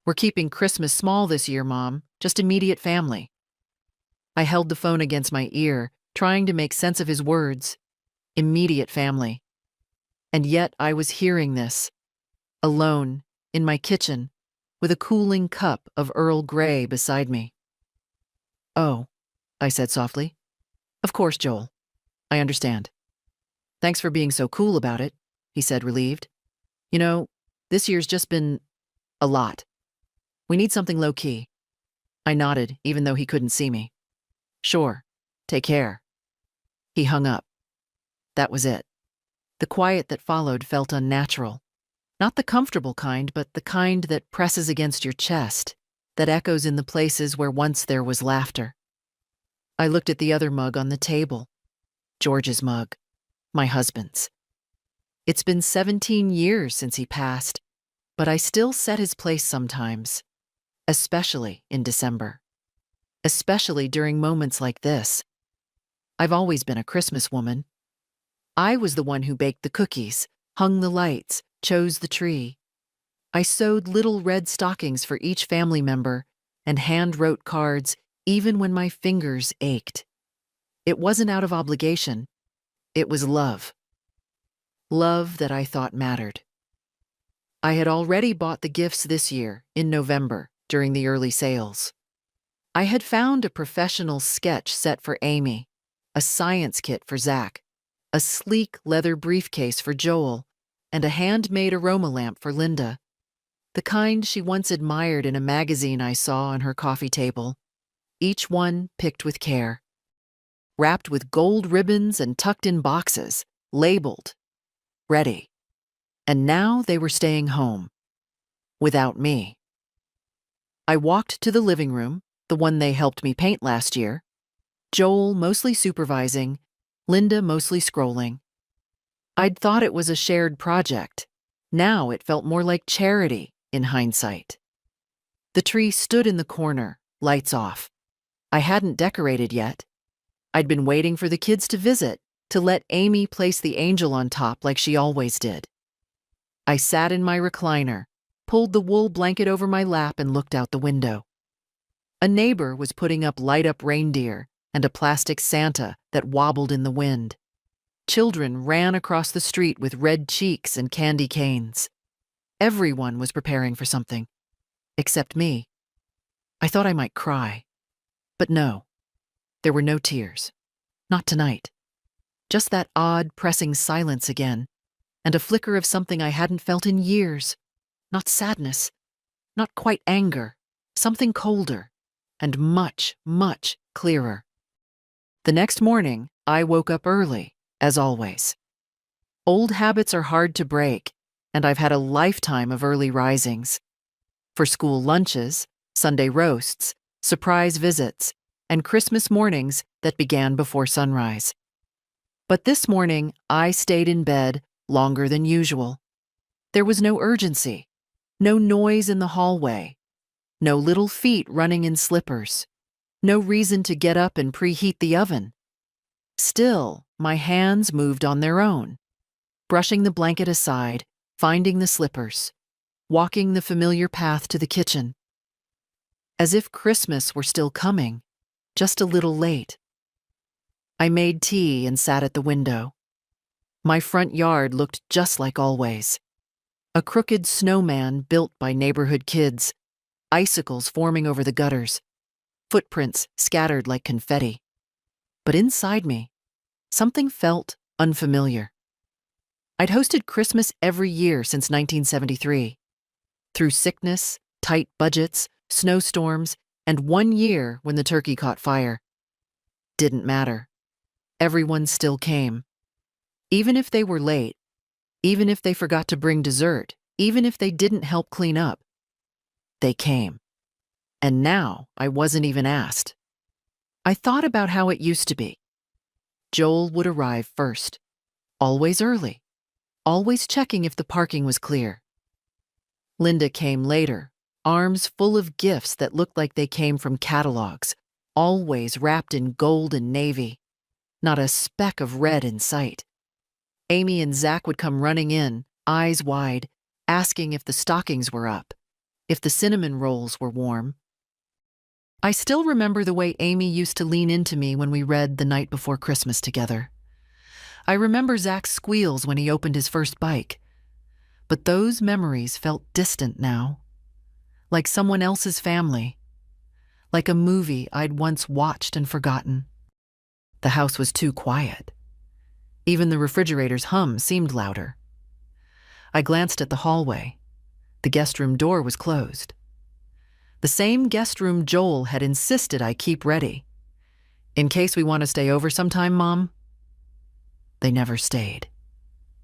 We're keeping Christmas small this year, Mom, just immediate family. I held the phone against my ear, trying to make sense of his words. Immediate family. And yet I was hearing this, alone, in my kitchen, with a cooling cup of Earl Grey beside me. "Oh," I said softly. "Of course, Joel. I understand. Thanks for being so cool about it," he said, relieved. "You know, this year's just been a lot. We need something low-key." I nodded, even though he couldn't see me. "Sure. Take care." He hung up. That was it. The quiet that followed felt unnatural. Not the comfortable kind, but the kind that presses against your chest, that echoes in the places where once there was laughter. I looked at the other mug on the table. George's mug. My husband's. It's been 17 years since he passed, but I still set his place sometimes, especially in December. Especially during moments like this. I've always been a Christmas woman. I was the one who baked the cookies, hung the lights, chose the tree. I sewed little red stockings for each family member and hand-wrote cards even when my fingers ached. It wasn't out of obligation. It was love. Love that I thought mattered. I had already bought the gifts this year, in November, during the early sales. I had found a professional sketch set for Amy, a science kit for Zach, a sleek leather briefcase for Joel, and a handmade aroma lamp for Linda, the kind she once admired in a magazine I saw on her coffee table, each one picked with care. Wrapped with gold ribbons and tucked in boxes, labeled, ready. And now they were staying home. Without me. I walked to the living room, the one they helped me paint last year. Joel mostly supervising, Linda mostly scrolling. I'd thought it was a shared project. Now it felt more like charity, in hindsight. The tree stood in the corner, lights off. I hadn't decorated yet. I'd been waiting for the kids to visit, to let Amy place the angel on top like she always did. I sat in my recliner, pulled the wool blanket over my lap and looked out the window. A neighbor was putting up light-up reindeer and a plastic Santa that wobbled in the wind. Children ran across the street with red cheeks and candy canes. Everyone was preparing for something, except me. I thought I might cry, but no, there were no tears. Not tonight. Just that odd, pressing silence again, and a flicker of something I hadn't felt in years. Not sadness, not quite anger, something colder, and much, much clearer. The next morning, I woke up early, as always. Old habits are hard to break, and I've had a lifetime of early risings. For school lunches, Sunday roasts, surprise visits, and Christmas mornings that began before sunrise. But this morning, I stayed in bed longer than usual. There was no urgency, no noise in the hallway, no little feet running in slippers, no reason to get up and preheat the oven. Still, my hands moved on their own, brushing the blanket aside, finding the slippers, walking the familiar path to the kitchen. As if Christmas were still coming, just a little late. I made tea and sat at the window. My front yard looked just like always. A crooked snowman built by neighborhood kids, icicles forming over the gutters, footprints scattered like confetti. But inside me, something felt unfamiliar. I'd hosted Christmas every year since 1973. Through sickness, tight budgets, snowstorms, and one year when the turkey caught fire. Didn't matter. Everyone still came. Even if they were late, even if they forgot to bring dessert, even if they didn't help clean up, they came. And now I wasn't even asked. I thought about how it used to be. Joel would arrive first, always early, always checking if the parking was clear. Linda came later, arms full of gifts that looked like they came from catalogs, always wrapped in gold and navy, not a speck of red in sight. Amy and Zach would come running in, eyes wide, asking if the stockings were up, if the cinnamon rolls were warm. I still remember the way Amy used to lean into me when we read The Night Before Christmas together. I remember Zach's squeals when he opened his first bike. But those memories felt distant now, like someone else's family, like a movie I'd once watched and forgotten. The house was too quiet. Even the refrigerator's hum seemed louder. I glanced at the hallway. The guest room door was closed. The same guest room Joel had insisted I keep ready. In case we want to stay over sometime, Mom. They never stayed.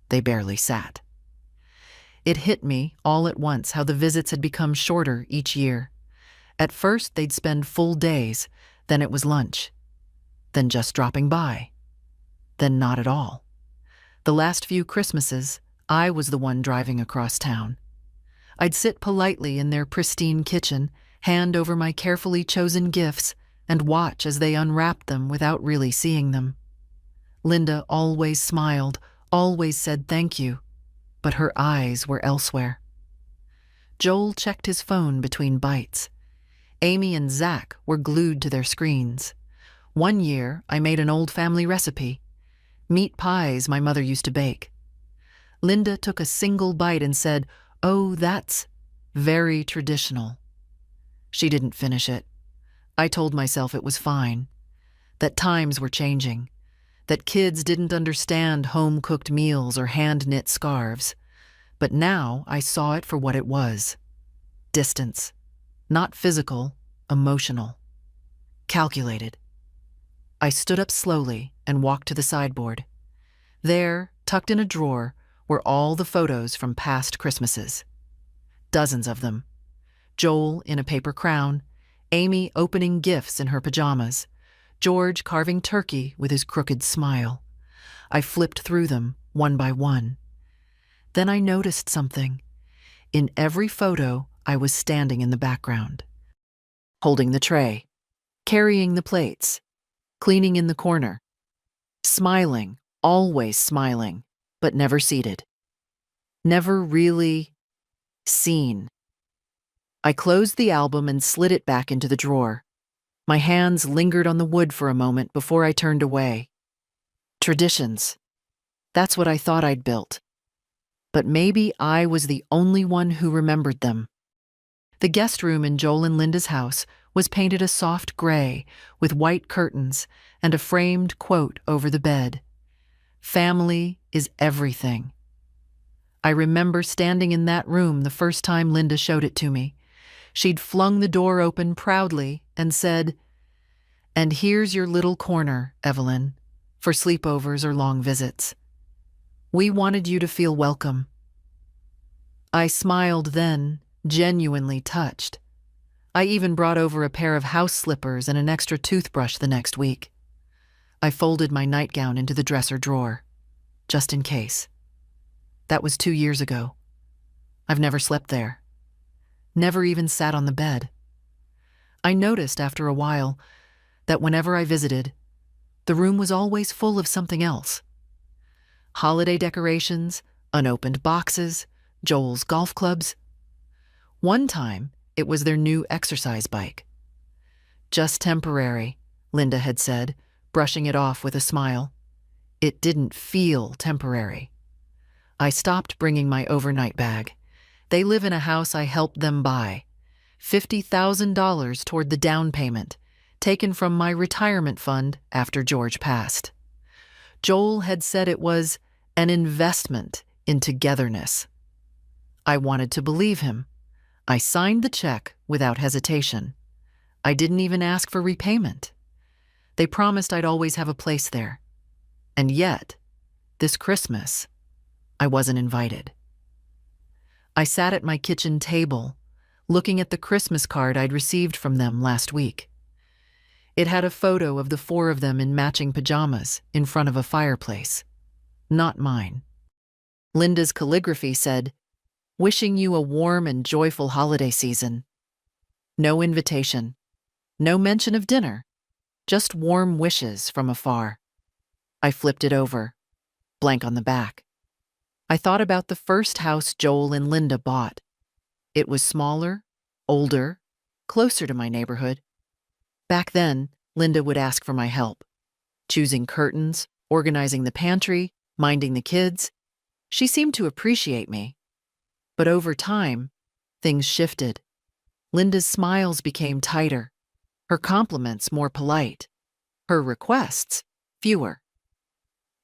They barely sat. It hit me all at once how the visits had become shorter each year. At first, they'd spend full days, then it was lunch, then just dropping by, then not at all. The last few Christmases, I was the one driving across town. I'd sit politely in their pristine kitchen, hand over my carefully chosen gifts, and watch as they unwrapped them without really seeing them. Linda always smiled, always said thank you, but her eyes were elsewhere. Joel checked his phone between bites. Amy and Zach were glued to their screens. One year, I made an old family recipe, meat pies my mother used to bake. Linda took a single bite and said, "Oh, that's very traditional." She didn't finish it. I told myself it was fine, that times were changing, that kids didn't understand home-cooked meals or hand-knit scarves. But now I saw it for what it was. Distance. Not physical, emotional. Calculated. I stood up slowly and walked to the sideboard. There, tucked in a drawer, were all the photos from past Christmases. Dozens of them. Joel in a paper crown, Amy opening gifts in her pajamas, George carving turkey with his crooked smile. I flipped through them, one by one. Then I noticed something. In every photo, I was standing in the background, holding the tray, carrying the plates, cleaning in the corner, smiling, always smiling, but never seated. Never really seen. I closed the album and slid it back into the drawer. My hands lingered on the wood for a moment before I turned away. Traditions. That's what I thought I'd built. But maybe I was the only one who remembered them. The guest room in Joel and Linda's house was painted a soft gray with white curtains and a framed quote over the bed. "Family is everything." I remember standing in that room the first time Linda showed it to me. She'd flung the door open proudly and said, "And here's your little corner, Evelyn, for sleepovers or long visits. We wanted you to feel welcome." I smiled then, genuinely touched. I even brought over a pair of house slippers and an extra toothbrush the next week. I folded my nightgown into the dresser drawer, just in case. That was 2 years ago. I've never slept there. Never even sat on the bed. I noticed after a while that whenever I visited, the room was always full of something else. Holiday decorations, unopened boxes, Joel's golf clubs. One time, it was their new exercise bike. "Just temporary," Linda had said, brushing it off with a smile. It didn't feel temporary. I stopped bringing my overnight bag. They live in a house I helped them buy. $50,000 toward the down payment, taken from my retirement fund after George passed. Joel had said it was an investment in togetherness. I wanted to believe him. I signed the check without hesitation. I didn't even ask for repayment. They promised I'd always have a place there. And yet, this Christmas, I wasn't invited. I sat at my kitchen table, looking at the Christmas card I'd received from them last week. It had a photo of the 4 of them in matching pajamas in front of a fireplace. Not mine. Linda's calligraphy said, "Wishing you a warm and joyful holiday season." No invitation. No mention of dinner. Just warm wishes from afar. I flipped it over. Blank on the back. I thought about the first house Joel and Linda bought. It was smaller, older, closer to my neighborhood. Back then, Linda would ask for my help. Choosing curtains, organizing the pantry, minding the kids. She seemed to appreciate me. But over time, things shifted. Linda's smiles became tighter, her compliments more polite, her requests fewer.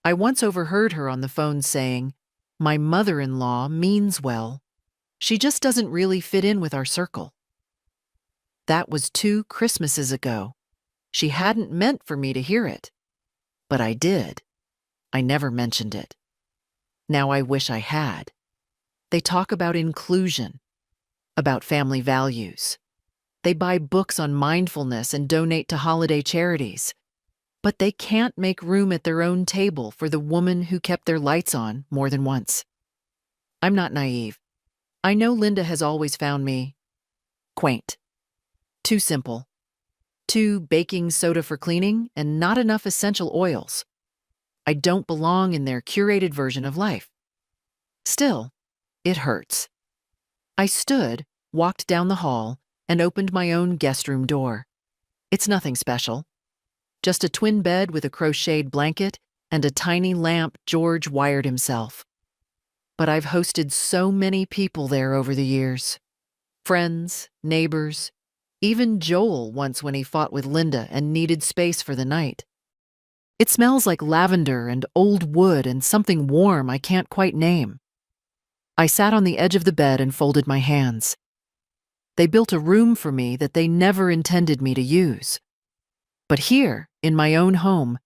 I once overheard her on the phone saying, "My mother-in-law means well. She just doesn't really fit in with our circle." That was 2 Christmases ago. She hadn't meant for me to hear it. But I did. I never mentioned it. Now I wish I had. They talk about inclusion, about family values. They buy books on mindfulness and donate to holiday charities. But they can't make room at their own table for the woman who kept their lights on more than once. I'm not naive. I know Linda has always found me quaint, too simple, too baking soda for cleaning and not enough essential oils. I don't belong in their curated version of life. Still, it hurts. I stood, walked down the hall, and opened my own guest room door. It's nothing special. Just a twin bed with a crocheted blanket and a tiny lamp George wired himself. But I've hosted so many people there over the years. Friends, neighbors, even Joel once when he fought with Linda and needed space for the night. It smells like lavender and old wood and something warm I can't quite name. I sat on the edge of the bed and folded my hands. They built a room for me that they never intended me to use. But here, in my own home,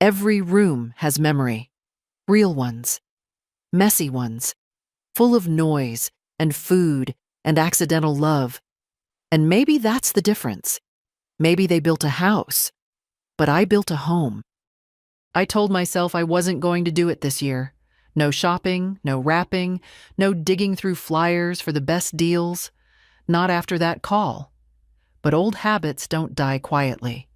every room has memory. Real ones. Messy ones. Full of noise and food and accidental love. And maybe that's the difference. Maybe they built a house, but I built a home. I told myself I wasn't going to do it this year. No shopping, no wrapping, no digging through flyers for the best deals. Not after that call. But old habits don't die quietly.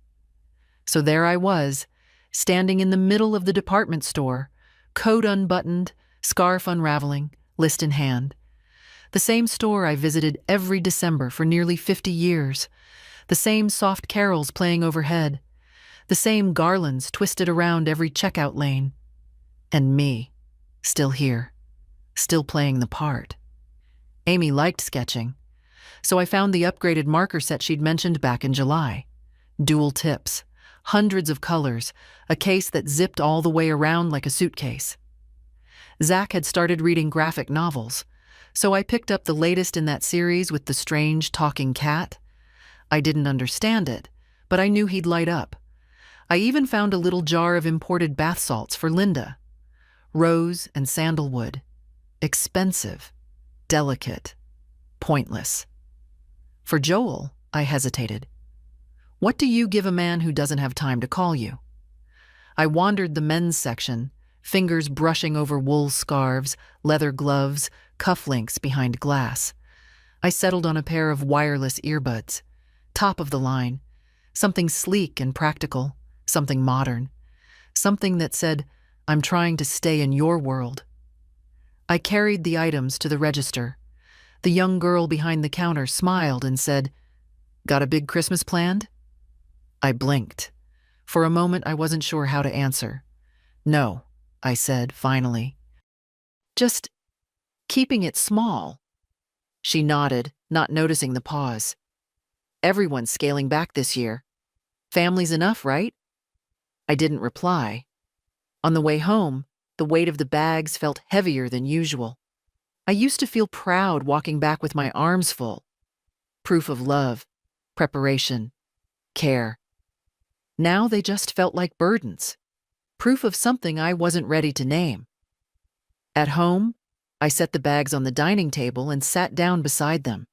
So there I was, standing in the middle of the department store, coat unbuttoned, scarf unraveling, list in hand. The same store I visited every December for nearly 50 years. The same soft carols playing overhead. The same garlands twisted around every checkout lane. And me, still here, still playing the part. Amy liked sketching, so I found the upgraded marker set she'd mentioned back in July. Dual tips, hundreds of colors, a case that zipped all the way around like a suitcase. Zach had started reading graphic novels, so I picked up the latest in that series with the strange talking cat. I didn't understand it, but I knew he'd light up. I even found a little jar of imported bath salts for Linda. Rose and sandalwood. Expensive. Delicate. Pointless. For Joel, I hesitated. What do you give a man who doesn't have time to call you? I wandered the men's section, fingers brushing over wool scarves, leather gloves, cufflinks behind glass. I settled on a pair of wireless earbuds. Top of the line. Something sleek and practical. Something modern. Something that said, "I'm trying to stay in your world." I carried the items to the register. The young girl behind the counter smiled and said, "Got a big Christmas planned?" I blinked. For a moment, I wasn't sure how to answer. "No," I said, finally. "Just keeping it small." She nodded, not noticing the pause. "Everyone's scaling back this year. Family's enough, right?" I didn't reply. On the way home, the weight of the bags felt heavier than usual. I used to feel proud walking back with my arms full. Proof of love, preparation, care. Now they just felt like burdens. Proof of something I wasn't ready to name. At home, I set the bags on the dining table and sat down beside them.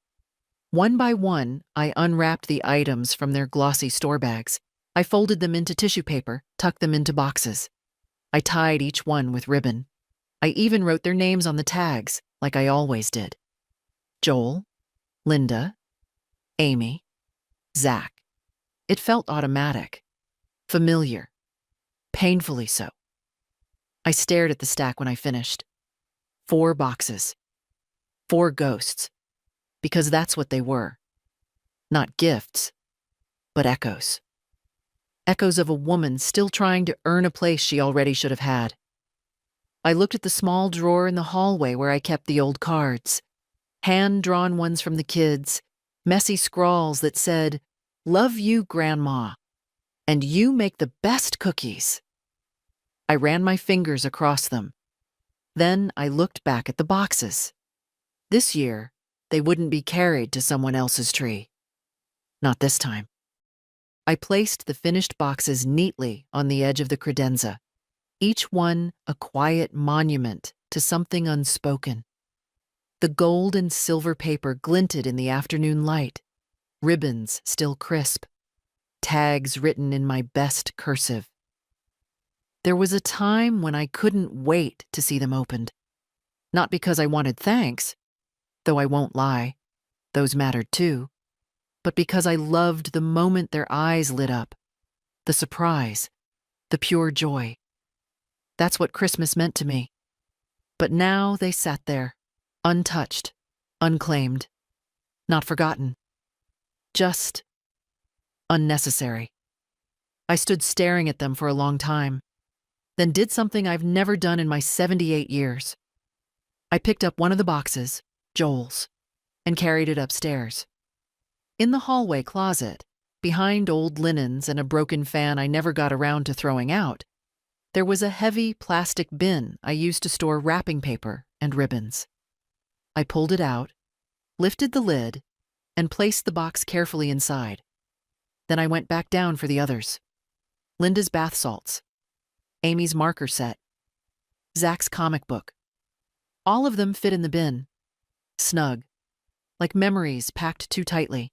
One by one, I unwrapped the items from their glossy store bags. I folded them into tissue paper, tucked them into boxes. I tied each one with ribbon. I even wrote their names on the tags, like I always did. Joel, Linda, Amy, Zach. It felt automatic, familiar, painfully so. I stared at the stack when I finished. 4 boxes. 4 ghosts. Because that's what they were. Not gifts, but echoes. Echoes of a woman still trying to earn a place she already should have had. I looked at the small drawer in the hallway where I kept the old cards. Hand-drawn ones from the kids, messy scrawls that said, "Love you, Grandma," and "You make the best cookies." I ran my fingers across them. Then I looked back at the boxes. This year, they wouldn't be carried to someone else's tree. Not this time. I placed the finished boxes neatly on the edge of the credenza, each one a quiet monument to something unspoken. The gold and silver paper glinted in the afternoon light, ribbons still crisp, tags written in my best cursive. There was a time when I couldn't wait to see them opened. Not because I wanted thanks, though I won't lie, those mattered too, but because I loved the moment their eyes lit up, the surprise, the pure joy. That's what Christmas meant to me. But now they sat there, untouched, unclaimed, not forgotten, just unnecessary. I stood staring at them for a long time, then did something I've never done in my 78 years. I picked up one of the boxes, Joel's, and carried it upstairs. In the hallway closet, behind old linens and a broken fan I never got around to throwing out, there was a heavy plastic bin I used to store wrapping paper and ribbons. I pulled it out, lifted the lid, and placed the box carefully inside. Then I went back down for the others. Linda's bath salts, Amy's marker set, Zach's comic book. All of them fit in the bin, snug, like memories packed too tightly.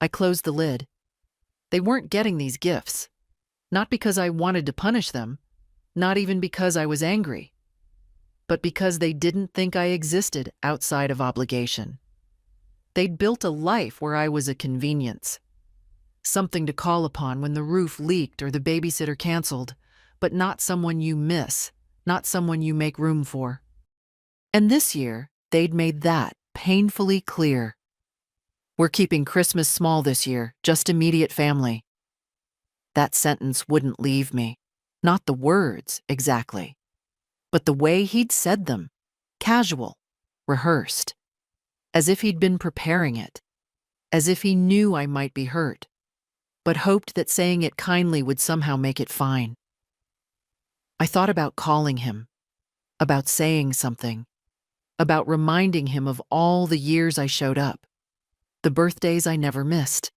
I closed the lid. They weren't getting these gifts, not because I wanted to punish them, not even because I was angry, but because they didn't think I existed outside of obligation. They'd built a life where I was a convenience, something to call upon when the roof leaked or the babysitter canceled, but not someone you miss, not someone you make room for. And this year, they'd made that painfully clear. We're keeping Christmas small this year, just immediate family. That sentence wouldn't leave me. Not the words, exactly, but the way he'd said them, casual, rehearsed, as if he'd been preparing it, as if he knew I might be hurt, but hoped that saying it kindly would somehow make it fine. I thought about calling him, about saying something, about reminding him of all the years I showed up, the birthdays I never missed,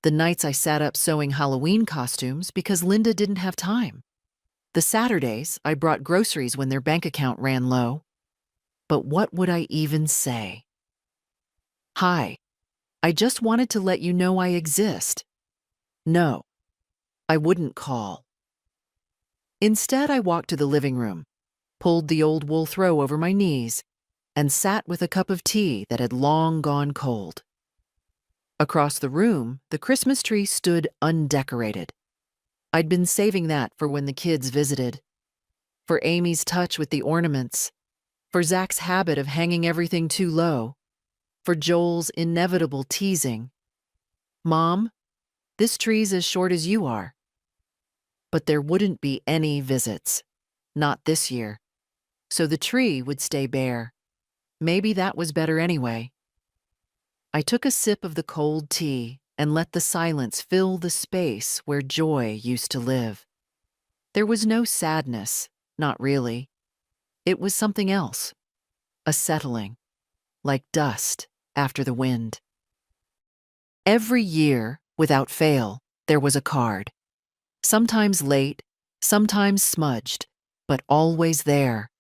the nights I sat up sewing Halloween costumes because Linda didn't have time, the Saturdays I brought groceries when their bank account ran low. But what would I even say? "Hi, I just wanted to let you know I exist." No, I wouldn't call. Instead, I walked to the living room, pulled the old wool throw over my knees, and sat with a cup of tea that had long gone cold. Across the room, the Christmas tree stood undecorated. I'd been saving that for when the kids visited, for Amy's touch with the ornaments, for Zach's habit of hanging everything too low, for Joel's inevitable teasing. "Mom, this tree's as short as you are." But there wouldn't be any visits, not this year, so the tree would stay bare. Maybe that was better anyway. I took a sip of the cold tea and let the silence fill the space where joy used to live. There was no sadness, not really. It was something else, a settling, like dust after the wind. Every year, without fail, there was a card. Sometimes late, sometimes smudged, but always there.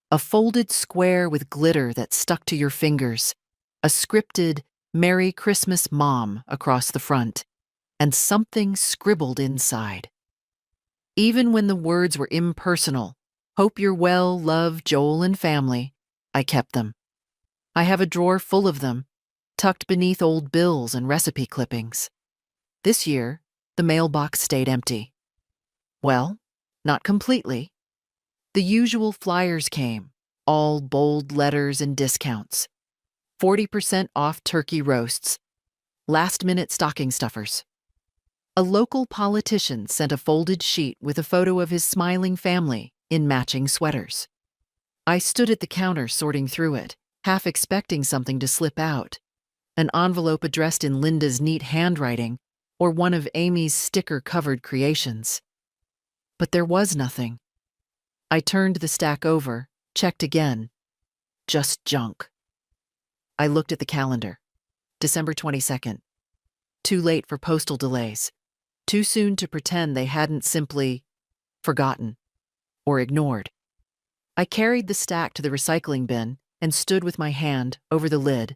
A folded square with glitter that stuck to your fingers, a scripted "Merry Christmas, Mom" across the front, and something scribbled inside. Even when the words were impersonal, "Hope you're well, love, Joel and family," I kept them. I have a drawer full of them, tucked beneath old bills and recipe clippings. This year, the mailbox stayed empty. Well, not completely. The usual flyers came, all bold letters and discounts. 40% off turkey roasts, Last-minute stocking stuffers. A local politician sent a folded sheet with a photo of his smiling family in matching sweaters. I stood at the counter sorting through it, half expecting something to slip out. An envelope addressed in Linda's neat handwriting or one of Amy's sticker-covered creations. But there was nothing. I turned the stack over, checked again. Just junk. I looked at the calendar. December 22nd. Too late for postal delays. Too soon to pretend they hadn't simply forgotten or ignored. I carried the stack to the recycling bin and stood with my hand over the lid.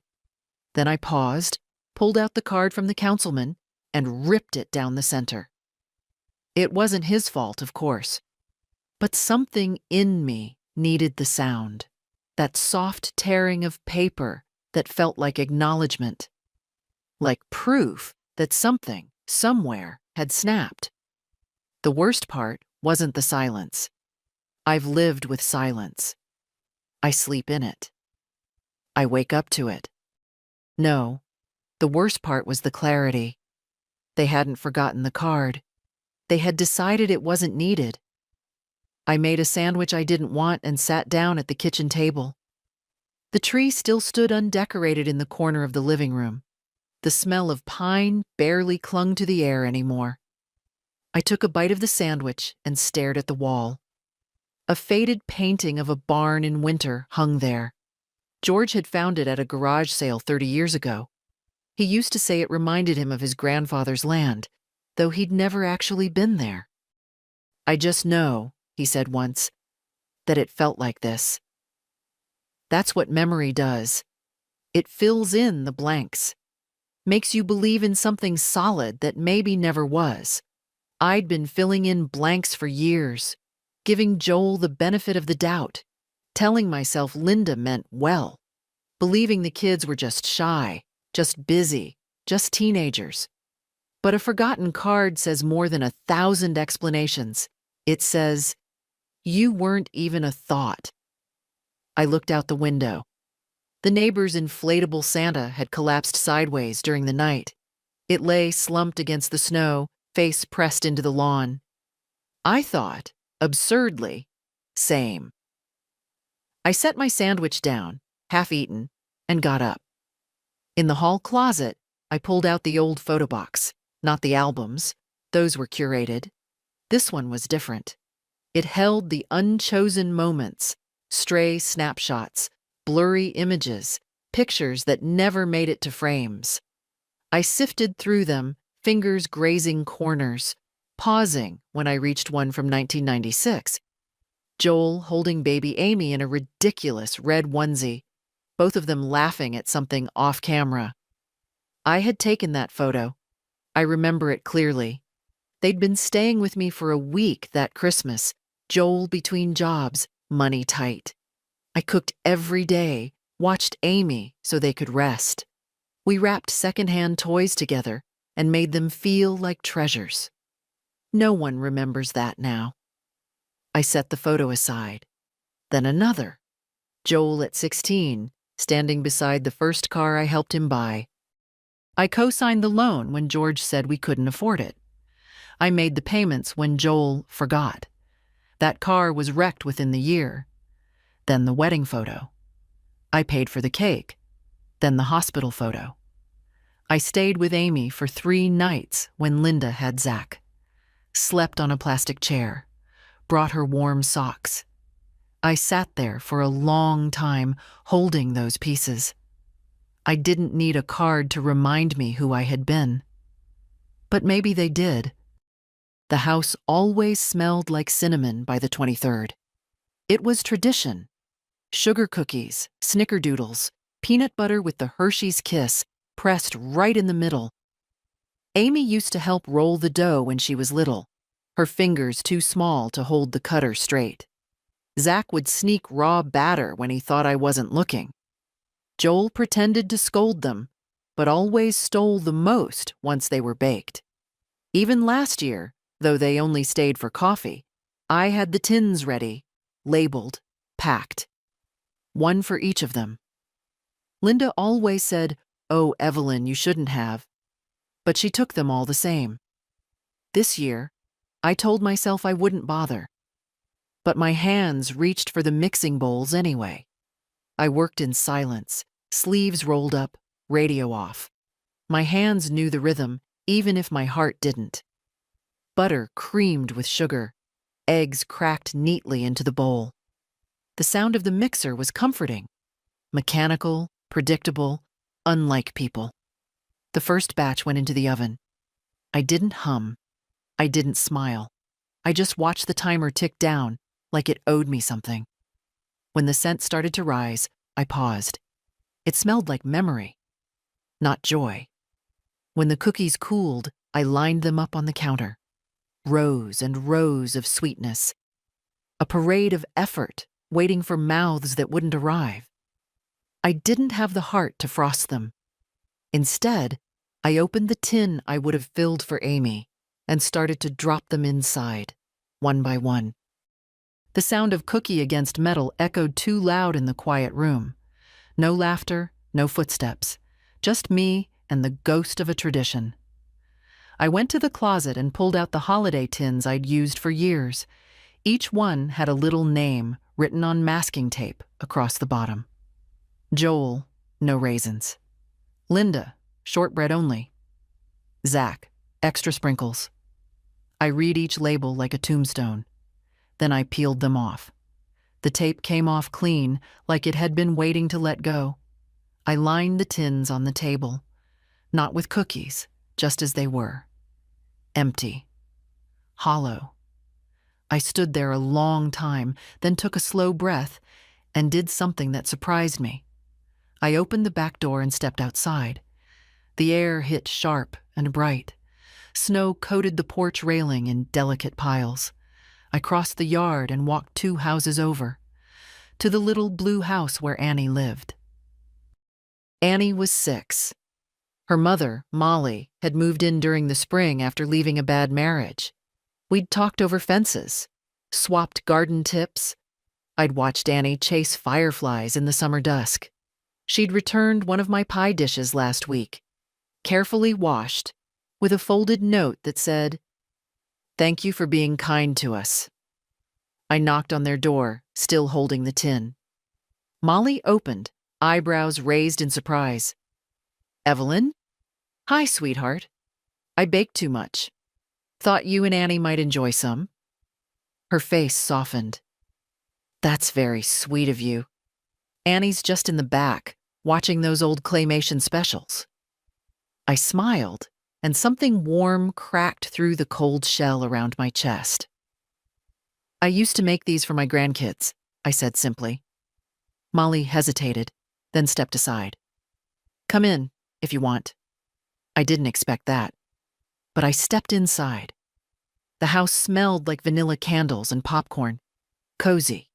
Then I paused, pulled out the card from the councilman, and ripped it down the center. It wasn't his fault, of course, but something in me needed the sound, that soft tearing of paper that felt like acknowledgement, like proof that something, somewhere, had snapped. The worst part wasn't the silence. I've lived with silence. I sleep in it. I wake up to it. No, the worst part was the clarity. They hadn't forgotten the card. They had decided it wasn't needed. I made a sandwich I didn't want and sat down at the kitchen table. The tree still stood undecorated in the corner of the living room. The smell of pine barely clung to the air anymore. I took a bite of the sandwich and stared at the wall. A faded painting of a barn in winter hung there. George had found it at a garage sale 30 years ago. He used to say it reminded him of his grandfather's land, though he'd never actually been there. "I just know," he said once, "that it felt like this." That's what memory does. It fills in the blanks, makes you believe in something solid that maybe never was. I'd been filling in blanks for years, giving Joel the benefit of the doubt, telling myself Linda meant well, believing the kids were just shy, just busy, just teenagers. But a forgotten card says more than 1,000 explanations. It says, "You weren't even a thought." I looked out the window. The neighbor's inflatable Santa had collapsed sideways during the night. It lay slumped against the snow, face pressed into the lawn. I thought, absurdly, same. I set my sandwich down, half eaten, and got up. In the hall closet, I pulled out the old photo box, not the albums. Those were curated. This one was different. It held the unchosen moments, stray snapshots, blurry images, pictures that never made it to frames. I sifted through them, fingers grazing corners, pausing when I reached one from 1996. Joel holding baby Amy in a ridiculous red onesie, both of them laughing at something off camera. I had taken that photo. I remember it clearly. They'd been staying with me for a week that Christmas, Joel between jobs, money tight. I cooked every day, watched Amy so they could rest. We wrapped secondhand toys together and made them feel like treasures. No one remembers that now. I set the photo aside. Then another. Joel at 16, standing beside the first car I helped him buy. I co-signed the loan when George said we couldn't afford it. I made the payments when Joel forgot. That car was wrecked within the year. Then the wedding photo. I paid for the cake. Then the hospital photo. I stayed with Amy for 3 nights when Linda had Zach. Slept on a plastic chair. Brought her warm socks. I sat there for a long time, holding those pieces. I didn't need a card to remind me who I had been. But maybe they did. The house always smelled like cinnamon by the 23rd. It was tradition. Sugar cookies, snickerdoodles, peanut butter with the Hershey's Kiss pressed right in the middle. Amy used to help roll the dough when she was little, her fingers too small to hold the cutter straight. Zach would sneak raw batter when he thought I wasn't looking. Joel pretended to scold them, but always stole the most once they were baked. Even last year, though they only stayed for coffee, I had the tins ready, labeled, packed. One for each of them. Linda always said, "Oh, Evelyn, you shouldn't have," but she took them all the same. This year, I told myself I wouldn't bother. But my hands reached for the mixing bowls anyway. I worked in silence, sleeves rolled up, radio off. My hands knew the rhythm, even if my heart didn't. Butter creamed with sugar, eggs cracked neatly into the bowl. The sound of the mixer was comforting, mechanical, predictable, unlike people. The first batch went into the oven. I didn't hum. I didn't smile. I just watched the timer tick down, like it owed me something. When the scent started to rise, I paused. It smelled like memory, not joy. When the cookies cooled, I lined them up on the counter. Rows and rows of sweetness. A parade of effort, waiting for mouths that wouldn't arrive. I didn't have the heart to frost them. Instead, I opened the tin I would have filled for Amy and started to drop them inside, one by one. The sound of cookie against metal echoed too loud in the quiet room. No laughter, no footsteps, just me and the ghost of a tradition. I went to the closet and pulled out the holiday tins I'd used for years. Each one had a little name written on masking tape across the bottom. Joel, no raisins. Linda, shortbread only. Zach, extra sprinkles. I read each label like a tombstone. Then I peeled them off. The tape came off clean, like it had been waiting to let go. I lined the tins on the table, not with cookies, just as they were. Empty. Hollow. I stood there a long time, then took a slow breath and did something that surprised me. I opened the back door and stepped outside. The air hit sharp and bright. Snow coated the porch railing in delicate piles. I crossed the yard and walked 2 houses over, to the little blue house where Annie lived. Annie was 6. Her mother, Molly, had moved in during the spring after leaving a bad marriage. We'd talked over fences, swapped garden tips. I'd watched Annie chase fireflies in the summer dusk. She'd returned one of my pie dishes last week, carefully washed, with a folded note that said, "Thank you for being kind to us." I knocked on their door, still holding the tin. Molly opened, eyebrows raised in surprise. "Evelyn? Hi, sweetheart. I baked too much. Thought you and Annie might enjoy some." Her face softened. "That's very sweet of you. Annie's just in the back, watching those old claymation specials." I smiled, and something warm cracked through the cold shell around my chest. "I used to make these for my grandkids," I said simply. Molly hesitated, then stepped aside. "Come in, if you want." I didn't expect that, but I stepped inside. The house smelled like vanilla candles and popcorn. Cozy.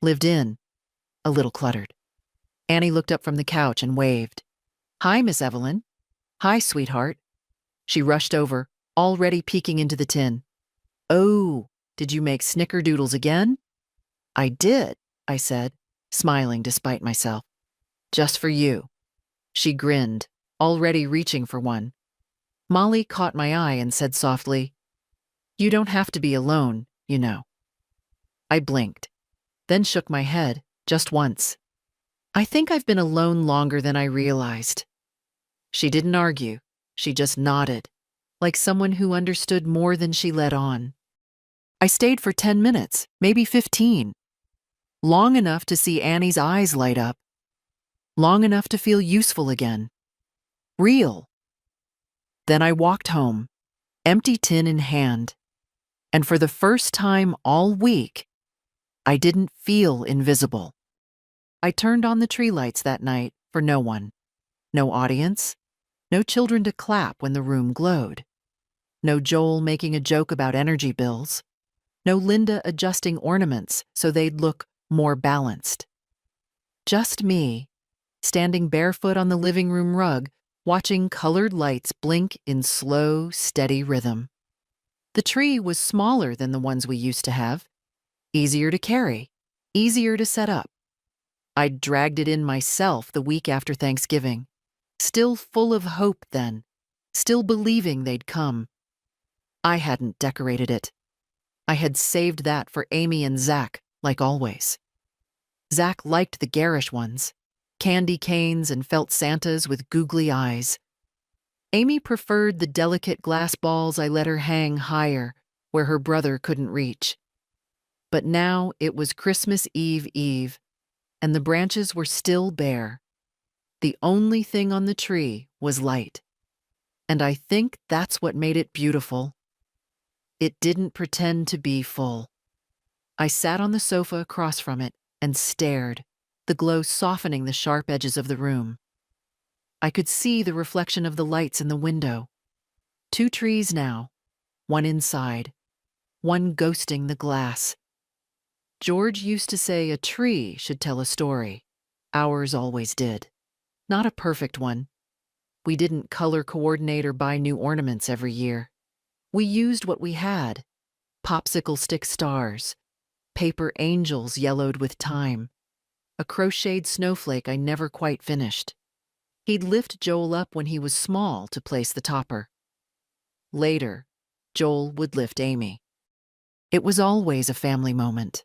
Lived in. A little cluttered. Annie looked up from the couch and waved. "Hi, Miss Evelyn." "Hi, sweetheart." She rushed over, already peeking into the tin. "Oh, did you make snickerdoodles again?" "I did," I said, smiling despite myself. "Just for you." She grinned, already reaching for one. Molly caught my eye and said softly, "You don't have to be alone, you know." I blinked, then shook my head, just once. "I think I've been alone longer than I realized." She didn't argue, she just nodded, like someone who understood more than she let on. I stayed for 10 minutes, maybe 15. Long enough to see Annie's eyes light up. Long enough to feel useful again. Real. Then I walked home, empty tin in hand. And for the first time all week, I didn't feel invisible. I turned on the tree lights that night for no one. No audience. No children to clap when the room glowed. No Joel making a joke about energy bills. No Linda adjusting ornaments so they'd look more balanced. Just me, standing barefoot on the living room rug, watching colored lights blink in slow, steady rhythm. The tree was smaller than the ones we used to have. Easier to carry, easier to set up. I'd dragged it in myself the week after Thanksgiving. Still full of hope then, still believing they'd come. I hadn't decorated it. I had saved that for Amy and Zach, like always. Zach liked the garish ones, candy canes and felt Santas with googly eyes. Amy preferred the delicate glass balls I let her hang higher, where her brother couldn't reach. But now it was Christmas Eve, and the branches were still bare. The only thing on the tree was light. And I think that's what made it beautiful. It didn't pretend to be full. I sat on the sofa across from it and stared, the glow softening the sharp edges of the room. I could see the reflection of the lights in the window. 2 trees now, one inside, one ghosting the glass. George used to say a tree should tell a story. Ours always did. Not a perfect one. We didn't color coordinate or buy new ornaments every year. We used what we had: popsicle stick stars, paper angels yellowed with time, a crocheted snowflake I never quite finished. He'd lift Joel up when he was small to place the topper. Later, Joel would lift Amy. It was always a family moment,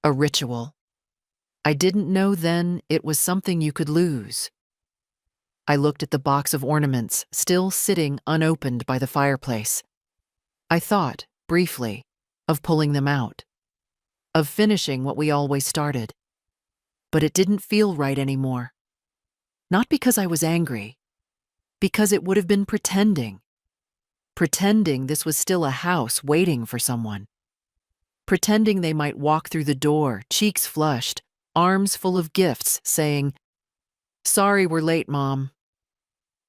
a ritual. I didn't know then it was something you could lose. I looked at the box of ornaments still sitting unopened by the fireplace. I thought, briefly, of pulling them out, of finishing what we always started. But it didn't feel right anymore. Not because I was angry, because it would have been pretending. Pretending this was still a house waiting for someone. Pretending they might walk through the door, cheeks flushed, arms full of gifts, saying, "Sorry we're late, Mom."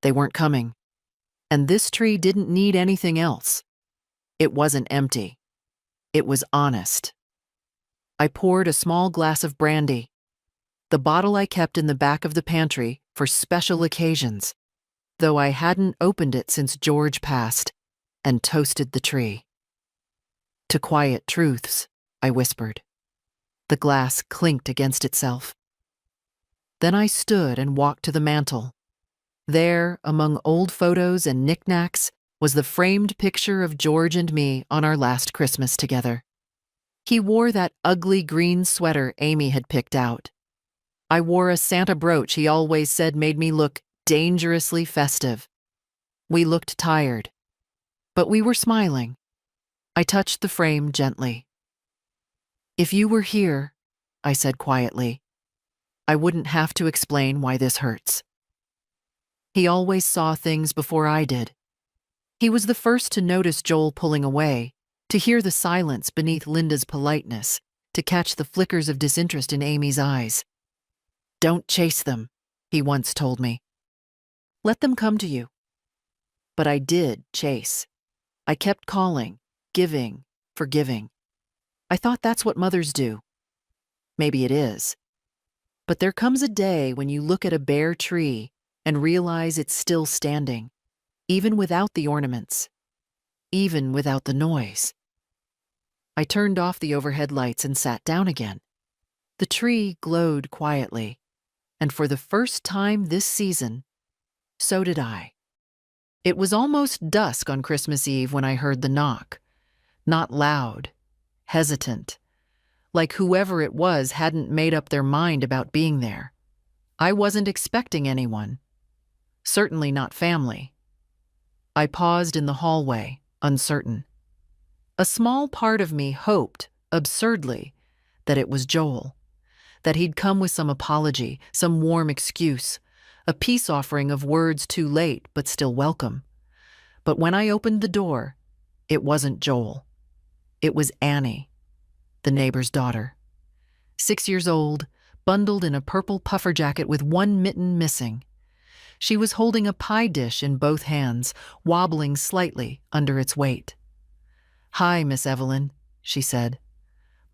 They weren't coming. And this tree didn't need anything else. It wasn't empty. It was honest. I poured a small glass of brandy, the bottle I kept in the back of the pantry for special occasions, though I hadn't opened it since George passed, and toasted the tree. "To quiet truths," I whispered. The glass clinked against itself. Then I stood and walked to the mantel. There, among old photos and knickknacks, was the framed picture of George and me on our last Christmas together. He wore that ugly green sweater Amy had picked out. I wore a Santa brooch he always said made me look dangerously festive. We looked tired, but we were smiling. I touched the frame gently. "If you were here," I said quietly, "I wouldn't have to explain why this hurts." He always saw things before I did. He was the first to notice Joel pulling away, to hear the silence beneath Linda's politeness, to catch the flickers of disinterest in Amy's eyes. "Don't chase them," he once told me. "Let them come to you." But I did chase. I kept calling, giving, forgiving. I thought that's what mothers do. Maybe it is. But there comes a day when you look at a bare tree and realize it's still standing, even without the ornaments, even without the noise. I turned off the overhead lights and sat down again. The tree glowed quietly, and for the first time this season, so did I. It was almost dusk on Christmas Eve when I heard the knock. Not loud, hesitant, like whoever it was hadn't made up their mind about being there. I wasn't expecting anyone. Certainly not family. I paused in the hallway, uncertain. A small part of me hoped, absurdly, that it was Joel, that he'd come with some apology, some warm excuse, a peace offering of words too late but still welcome. But when I opened the door, it wasn't Joel. It was Annie, the neighbor's daughter. 6 years old, bundled in a purple puffer jacket with one mitten missing. She was holding a pie dish in both hands, wobbling slightly under its weight. "Hi, Miss Evelyn," she said.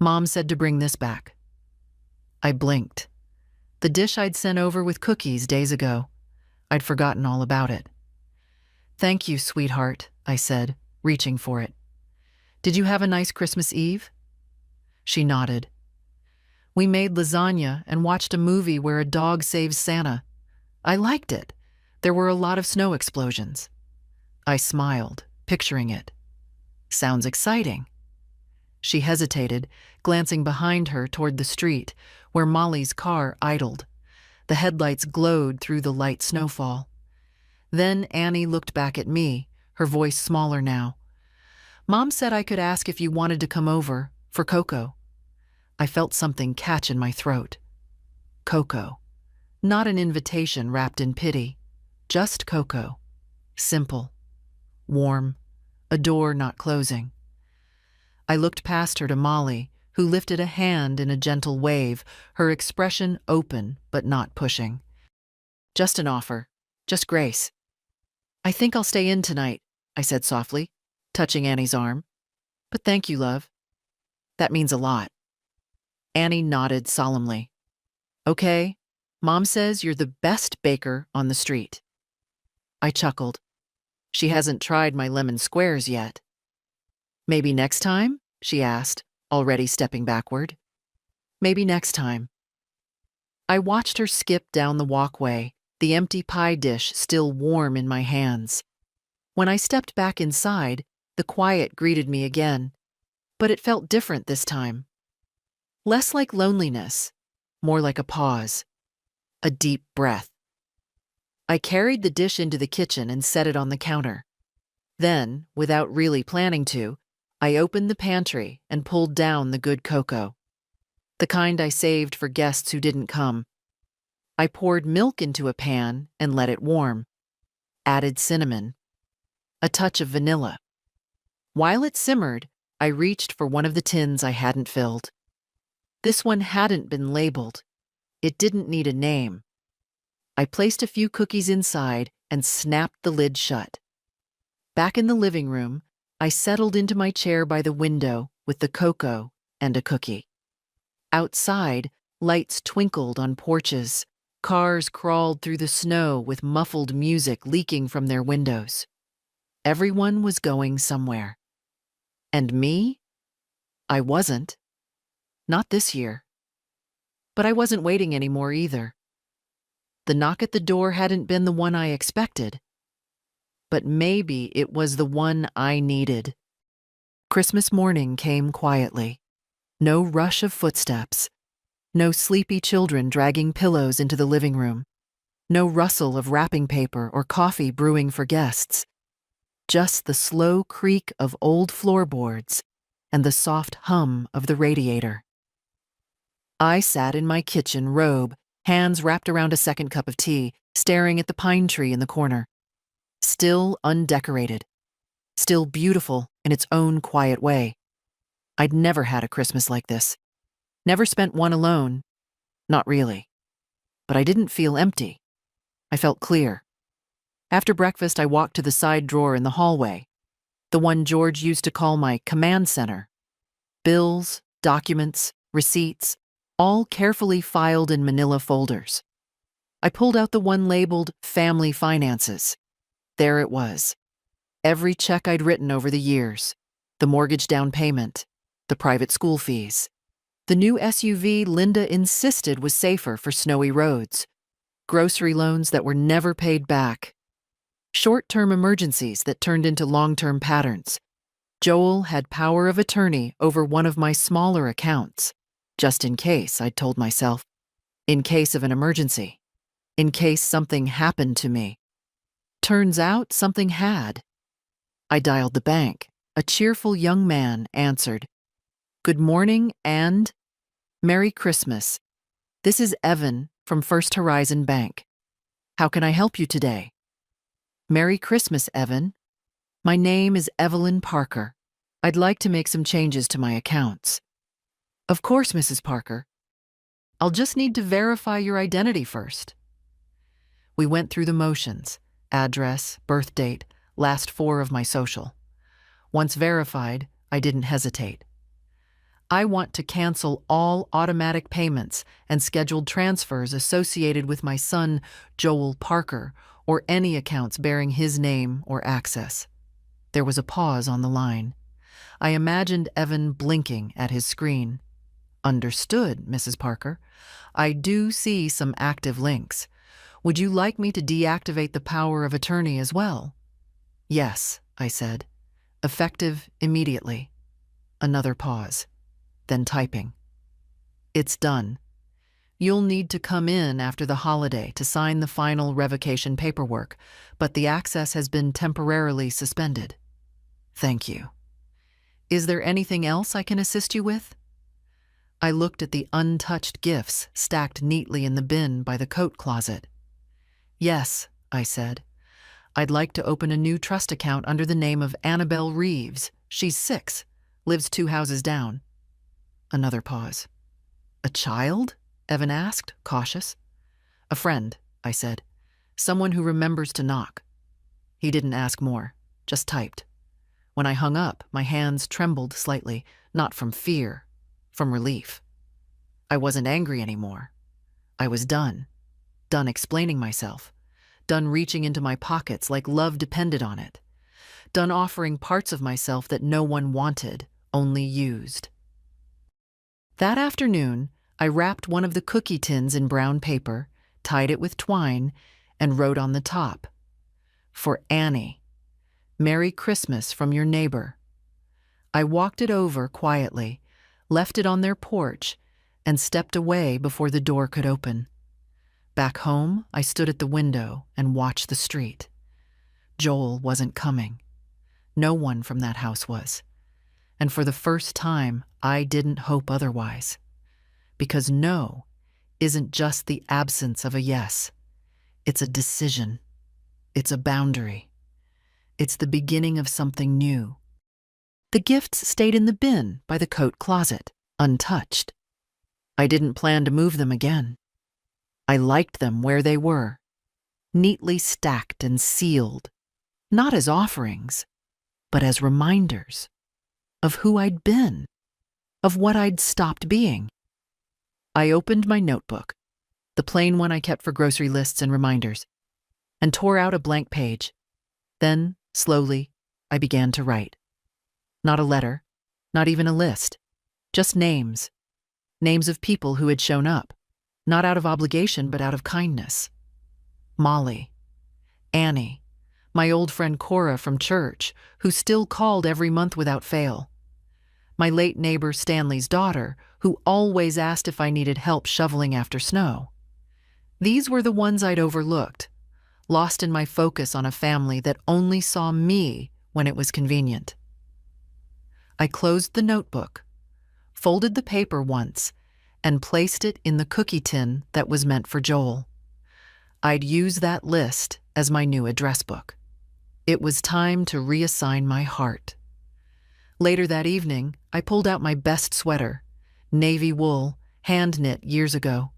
"Mom said to bring this back." I blinked. The dish I'd sent over with cookies days ago. I'd forgotten all about it. "Thank you, sweetheart," I said, reaching for it. "Did you have a nice Christmas Eve?" She nodded. "We made lasagna and watched a movie where a dog saves Santa. I liked it. There were a lot of snow explosions." I smiled, picturing it. Sounds exciting. She hesitated, glancing behind her toward the street, where Molly's car idled. The headlights glowed through the light snowfall. Then Annie looked back at me, her voice smaller now. Mom said I could ask if you wanted to come over for cocoa. I felt something catch in my throat. Cocoa. Not an invitation wrapped in pity. Just cocoa. Simple. Warm. A door not closing. I looked past her to Molly, who lifted a hand in a gentle wave, her expression open but not pushing. Just an offer. Just grace. I think I'll stay in tonight, I said softly, touching Annie's arm. But thank you, love. That means a lot. Annie nodded solemnly. Okay, Mom says you're the best baker on the street. I chuckled. She hasn't tried my lemon squares yet. Maybe next time? She asked, already stepping backward. Maybe next time. I watched her skip down the walkway, the empty pie dish still warm in my hands. When I stepped back inside, the quiet greeted me again, but it felt different this time. Less like loneliness, more like a pause, a deep breath. I carried the dish into the kitchen and set it on the counter. Then, without really planning to, I opened the pantry and pulled down the good cocoa. The kind I saved for guests who didn't come. I poured milk into a pan and let it warm. Added cinnamon. A touch of vanilla. While it simmered, I reached for one of the tins I hadn't filled. This one hadn't been labeled. It didn't need a name. I placed a few cookies inside and snapped the lid shut. Back in the living room, I settled into my chair by the window with the cocoa and a cookie. Outside, lights twinkled on porches. Cars crawled through the snow with muffled music leaking from their windows. Everyone was going somewhere. And me? I wasn't. Not this year. But I wasn't waiting anymore either. The knock at the door hadn't been the one I expected. But maybe it was the one I needed. Christmas morning came quietly. No rush of footsteps. No sleepy children dragging pillows into the living room. No rustle of wrapping paper or coffee brewing for guests. Just the slow creak of old floorboards and the soft hum of the radiator. I sat in my kitchen robe, hands wrapped around a second cup of tea, staring at the pine tree in the corner. Still undecorated. Still beautiful in its own quiet way. I'd never had a Christmas like this. Never spent one alone. Not really. But I didn't feel empty. I felt clear. After breakfast, I walked to the side drawer in the hallway, the one George used to call my command center. Bills, documents, receipts, all carefully filed in manila folders. I pulled out the one labeled Family Finances. There it was. Every check I'd written over the years, the mortgage down payment, the private school fees, the new SUV Linda insisted was safer for snowy roads, grocery loans that were never paid back, short-term emergencies that turned into long-term patterns. Joel had power of attorney over one of my smaller accounts, just in case, I'd told myself, in case of an emergency, in case something happened to me. Turns out something had. I dialed the bank. A cheerful young man answered. Good morning and Merry Christmas. This is Evan from First Horizon Bank. How can I help you today? Merry Christmas, Evan. My name is Evelyn Parker. I'd like to make some changes to my accounts. Of course, Mrs. Parker. I'll just need to verify your identity first. We went through the motions. Address, birth date, last four of my social. Once verified, I didn't hesitate. I want to cancel all automatic payments and scheduled transfers associated with my son, Joel Parker, or any accounts bearing his name or access. There was a pause on the line. I imagined Evan blinking at his screen. Understood, Mrs. Parker. I do see some active links. Would you like me to deactivate the power of attorney as well? Yes, I said. Effective immediately. Another pause. Then typing. It's done. You'll need to come in after the holiday to sign the final revocation paperwork, but the access has been temporarily suspended. Thank you. Is there anything else I can assist you with? I looked at the untouched gifts stacked neatly in the bin by the coat closet. Yes, I said. I'd like to open a new trust account under the name of Annabelle Reeves. She's 6, lives 2 houses down. Another pause. A child? Evan asked, cautious. A friend, I said. Someone who remembers to knock. He didn't ask more, just typed. When I hung up, my hands trembled slightly, not from fear, from relief. I wasn't angry anymore. I was done. Done explaining myself. Done reaching into my pockets like love depended on it. Done offering parts of myself that no one wanted, only used. That afternoon, I wrapped one of the cookie tins in brown paper, tied it with twine, and wrote on the top, "For Annie. Merry Christmas from your neighbor." I walked it over quietly, left it on their porch, and stepped away before the door could open. Back home, I stood at the window and watched the street. Joel wasn't coming. No one from that house was. And for the first time, I didn't hope otherwise. Because no isn't just the absence of a yes. It's a decision. It's a boundary. It's the beginning of something new. The gifts stayed in the bin by the coat closet, untouched. I didn't plan to move them again. I liked them where they were, neatly stacked and sealed, not as offerings, but as reminders of who I'd been, of what I'd stopped being. I opened my notebook, the plain one I kept for grocery lists and reminders, and tore out a blank page. Then, slowly, I began to write. Not a letter, not even a list, just names. Names of people who had shown up, not out of obligation but out of kindness. Molly, Annie, my old friend Cora from church, who still called every month without fail. My late neighbor Stanley's daughter, who always asked if I needed help shoveling after snow. These were the ones I'd overlooked, lost in my focus on a family that only saw me when it was convenient. I closed the notebook, folded the paper once, and placed it in the cookie tin that was meant for Joel. I'd use that list as my new address book. It was time to reassign my heart. Later that evening, I pulled out my best sweater, navy wool, hand-knit years ago.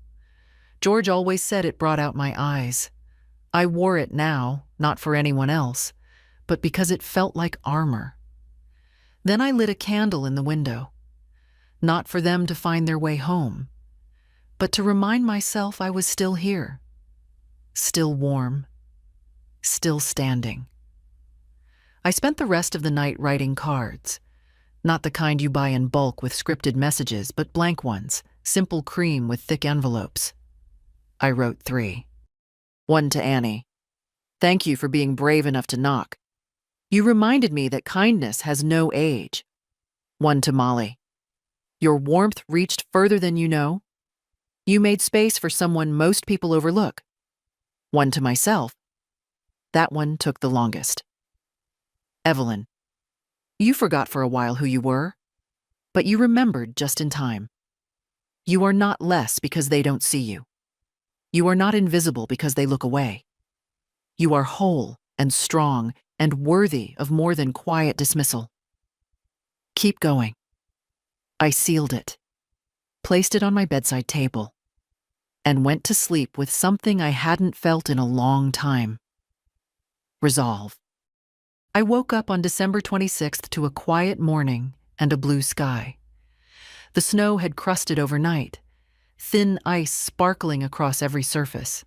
George always said it brought out my eyes. I wore it now, not for anyone else, but because it felt like armor. Then I lit a candle in the window, not for them to find their way home, but to remind myself I was still here, still warm, still standing. I spent the rest of the night writing cards, not the kind you buy in bulk with scripted messages, but blank ones, simple cream with thick envelopes. I wrote 3. 1 to Annie. Thank you for being brave enough to knock. You reminded me that kindness has no age. 1 to Molly. Your warmth reached further than you know. You made space for someone most people overlook. 1 to myself. That one took the longest. Evelyn. You forgot for a while who you were, but you remembered just in time. You are not less because they don't see you. You are not invisible because they look away. You are whole and strong and worthy of more than quiet dismissal. Keep going. I sealed it, placed it on my bedside table, and went to sleep with something I hadn't felt in a long time. Resolve. I woke up on December 26th to a quiet morning and a blue sky. The snow had crusted overnight, thin ice sparkling across every surface.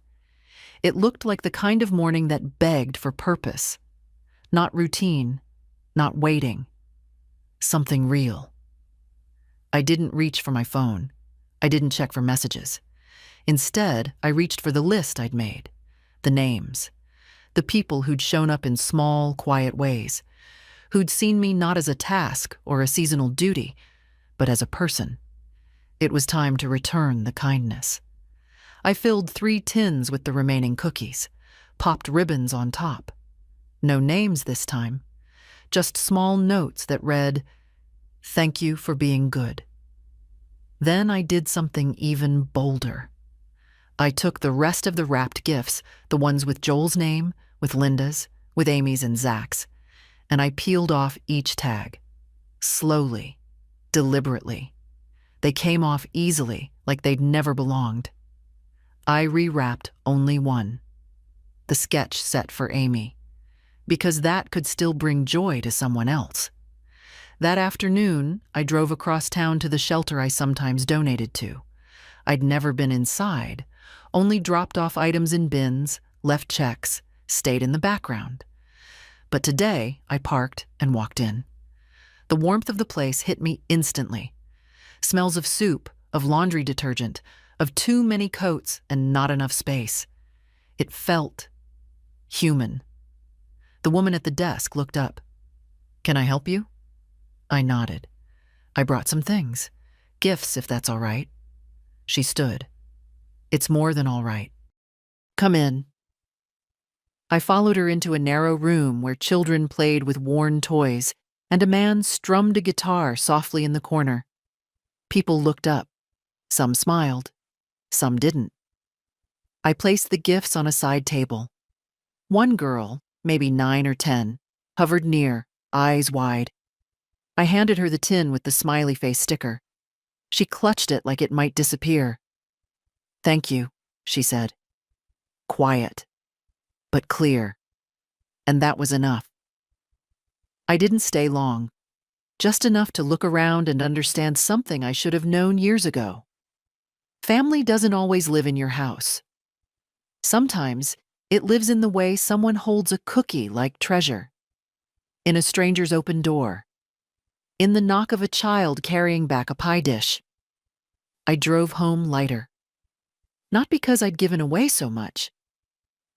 It looked like the kind of morning that begged for purpose. Not routine, not waiting. Something real. I didn't reach for my phone. I didn't check for messages. Instead, I reached for the list I'd made, the names, The people who'd shown up in small, quiet ways, who'd seen me not as a task or a seasonal duty, but as a person. It was time to return the kindness. I filled 3 tins with the remaining cookies, popped ribbons on top. No names this time, just small notes that read, "Thank you for being good." Then I did something even bolder. I took the rest of the wrapped gifts, the ones with Joel's name, with Linda's, with Amy's and Zach's, and I peeled off each tag. Slowly, deliberately. They came off easily, like they'd never belonged. I rewrapped only one, the sketch set for Amy, because that could still bring joy to someone else. That afternoon, I drove across town to the shelter I sometimes donated to. I'd never been inside, only dropped off items in bins, left checks, stayed in the background. But today, I parked and walked in. The warmth of the place hit me instantly. Smells of soup, of laundry detergent, of too many coats and not enough space. It felt human. The woman at the desk looked up. "Can I help you?" I nodded. "I brought some things. Gifts, if that's all right." She stood. "It's more than all right. Come in." I followed her into a narrow room where children played with worn toys, and a man strummed a guitar softly in the corner. People looked up. Some smiled. Some didn't. I placed the gifts on a side table. One girl, maybe 9 or 10, hovered near, eyes wide. I handed her the tin with the smiley face sticker. She clutched it like it might disappear. "Thank you," she said. Quiet, but clear. And that was enough. I didn't stay long, just enough to look around and understand something I should have known years ago. Family doesn't always live in your house. Sometimes it lives in the way someone holds a cookie like treasure, in a stranger's open door, in the knock of a child carrying back a pie dish. I drove home lighter. Not because I'd given away so much,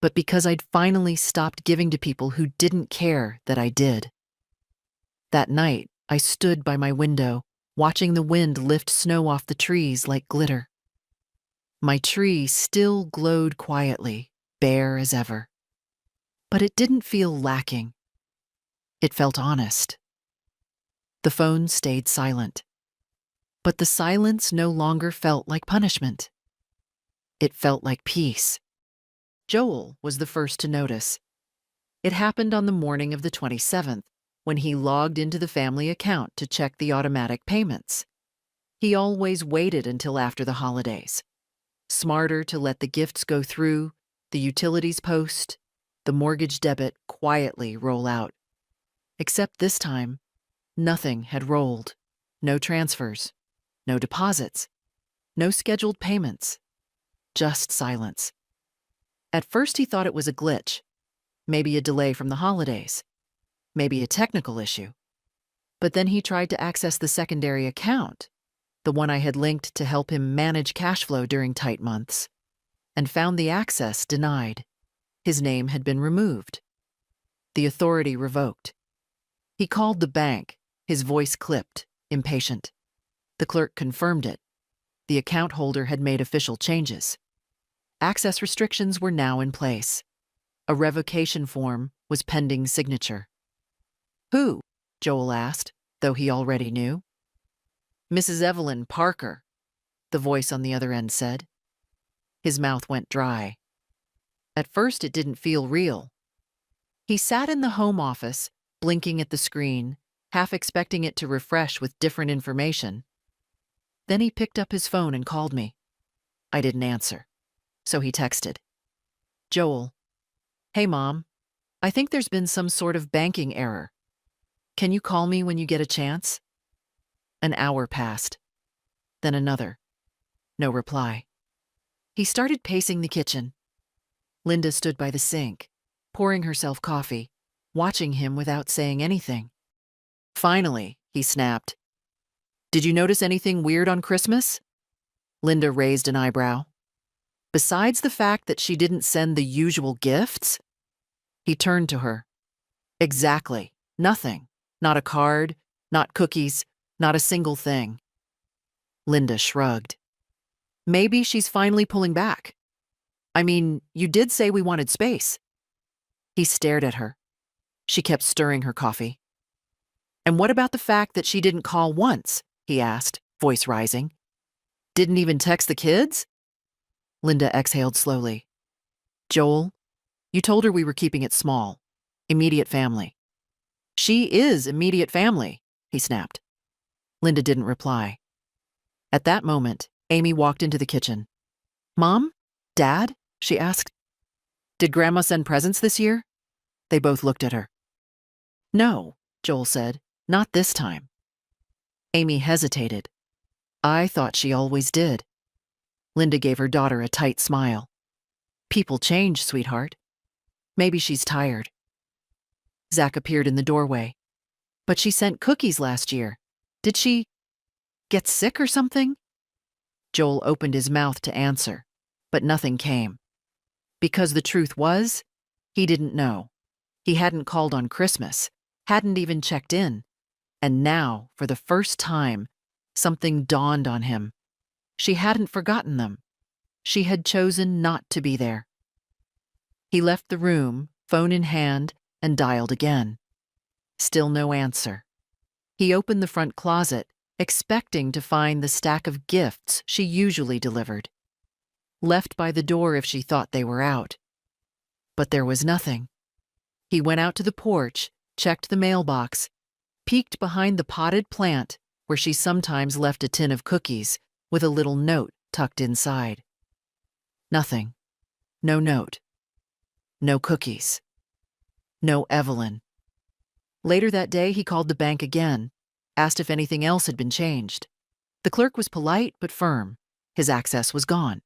but because I'd finally stopped giving to people who didn't care that I did. That night, I stood by my window, watching the wind lift snow off the trees like glitter. My tree still glowed quietly, bare as ever. But it didn't feel lacking. It felt honest. The phone stayed silent. But the silence no longer felt like punishment. It felt like peace. Joel was the first to notice. It happened on the morning of the 27th, when he logged into the family account to check the automatic payments. He always waited until after the holidays. Smarter to let the gifts go through, the utilities post, the mortgage debit quietly roll out. Except this time, nothing had rolled. No transfers, no deposits, no scheduled payments, just silence. At first he thought it was a glitch, maybe a delay from the holidays, maybe a technical issue. But then he tried to access the secondary account, the one I had linked to help him manage cash flow during tight months, and found the access denied. His name had been removed. The authority revoked. He called the bank, his voice clipped, impatient. The clerk confirmed it. The account holder had made official changes. Access restrictions were now in place. A revocation form was pending signature. "Who?" Joel asked, though he already knew. "Mrs. Evelyn Parker," the voice on the other end said. His mouth went dry. At first it didn't feel real. He sat in the home office, blinking at the screen, half expecting it to refresh with different information. Then he picked up his phone and called me. I didn't answer, so he texted. "Joel, hey Mom, I think there's been some sort of banking error. Can you call me when you get a chance?" An hour passed. Then another. No reply. He started pacing the kitchen. Linda stood by the sink, pouring herself coffee, watching him without saying anything. Finally, he snapped. "Did you notice anything weird on Christmas?" Linda raised an eyebrow. "Besides the fact that she didn't send the usual gifts?" He turned to her. Exactly. Nothing. Not a card, not cookies, not a single thing. Linda shrugged. Maybe she's finally pulling back. I mean, you did say we wanted space. He stared at her. She kept stirring her coffee. And what about the fact that she didn't call once? He asked, voice rising. Didn't even text the kids? Linda exhaled slowly. Joel, you told her we were keeping it small. Immediate family. She is immediate family, he snapped. Linda didn't reply. At that moment, Amy walked into the kitchen. Mom? Dad? She asked. Did Grandma send presents this year? They both looked at her. No, Joel said. Not this time. Amy hesitated. I thought she always did. Linda gave her daughter a tight smile. People change, sweetheart. Maybe she's tired. Zach appeared in the doorway. But she sent cookies last year. Did she get sick or something? Joel opened his mouth to answer, but nothing came. Because the truth was, he didn't know. He hadn't called on Christmas, hadn't even checked in. And now, for the first time, something dawned on him. She hadn't forgotten them. She had chosen not to be there. He left the room, phone in hand, and dialed again. Still no answer. He opened the front closet, expecting to find the stack of gifts she usually delivered. Left by the door if she thought they were out. But there was nothing. He went out to the porch, checked the mailbox, peeked behind the potted plant where she sometimes left a tin of cookies with a little note tucked inside. Nothing. No note. No cookies. No Evelyn. Later that day, he called the bank again, asked if anything else had been changed. The clerk was polite but firm. His access was gone,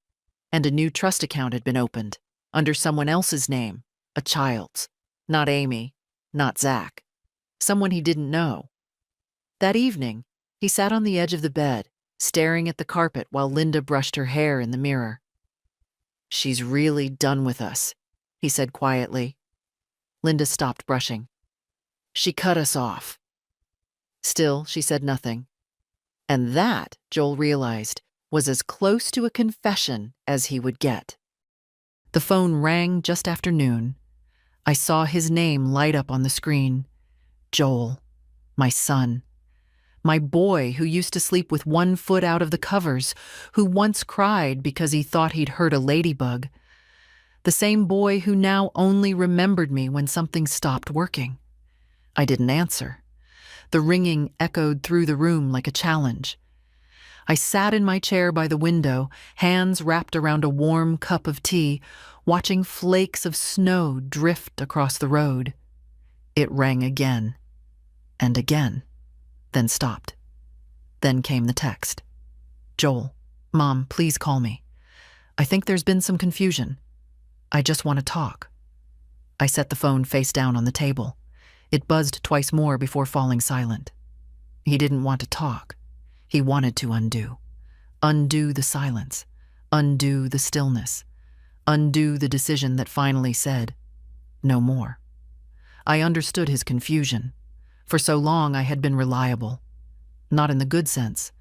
and a new trust account had been opened, under someone else's name, a child's. Not Amy, not Zach. Someone he didn't know. That evening, he sat on the edge of the bed, staring at the carpet while Linda brushed her hair in the mirror. She's really done with us, he said quietly. Linda stopped brushing. She cut us off. Still, she said nothing. And that, Joel realized, was as close to a confession as he would get. The phone rang just after noon. I saw his name light up on the screen. Joel, my son. My boy who used to sleep with one foot out of the covers, who once cried because he thought he'd hurt a ladybug. The same boy who now only remembered me when something stopped working. I didn't answer. The ringing echoed through the room like a challenge. I sat in my chair by the window, hands wrapped around a warm cup of tea, watching flakes of snow drift across the road. It rang again, and again, then stopped. Then came the text. Joel, Mom, please call me. I think there's been some confusion. I just want to talk. I set the phone face down on the table. It buzzed twice more before falling silent. He didn't want to talk. He wanted to undo. Undo the silence. Undo the stillness. Undo the decision that finally said, no more. I understood his confusion. For so long I had been reliable. Not in the good sense,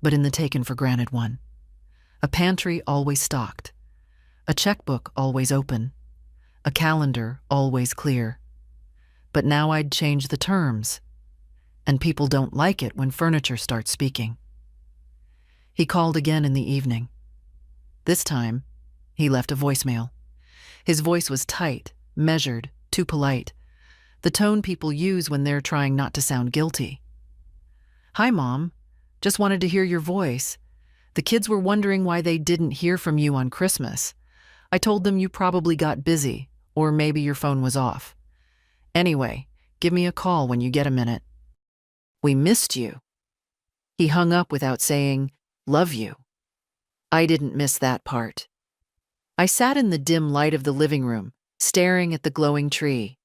but in the taken-for-granted one. A pantry always stocked. A checkbook always open. A calendar always clear. But now I'd change the terms. And people don't like it when furniture starts speaking. He called again in the evening. This time, he left a voicemail. His voice was tight, measured, too polite. The tone people use when they're trying not to sound guilty. Hi, Mom. Just wanted to hear your voice. The kids were wondering why they didn't hear from you on Christmas. I told them you probably got busy, or maybe your phone was off. Anyway, give me a call when you get a minute. We missed you. He hung up without saying, love you. I didn't miss that part. I sat in the dim light of the living room, staring at the glowing tree,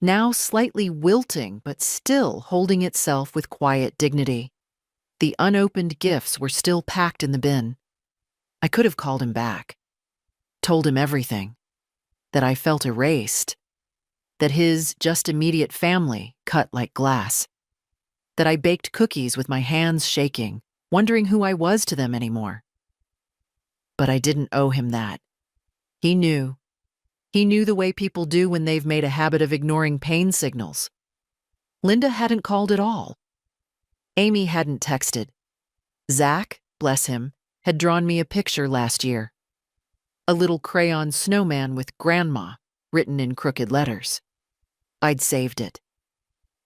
now slightly wilting but still holding itself with quiet dignity. The unopened gifts were still packed in the bin. I could have called him back, told him everything, that I felt erased. that his just immediate family cut like glass, that I baked cookies with my hands shaking, wondering who I was to them anymore. But I didn't owe him that. He knew. He knew the way people do when they've made a habit of ignoring pain signals. Linda hadn't called at all. Amy hadn't texted. Zach, bless him, had drawn me a picture last year. A little crayon snowman with grandma written in crooked letters. I'd saved it.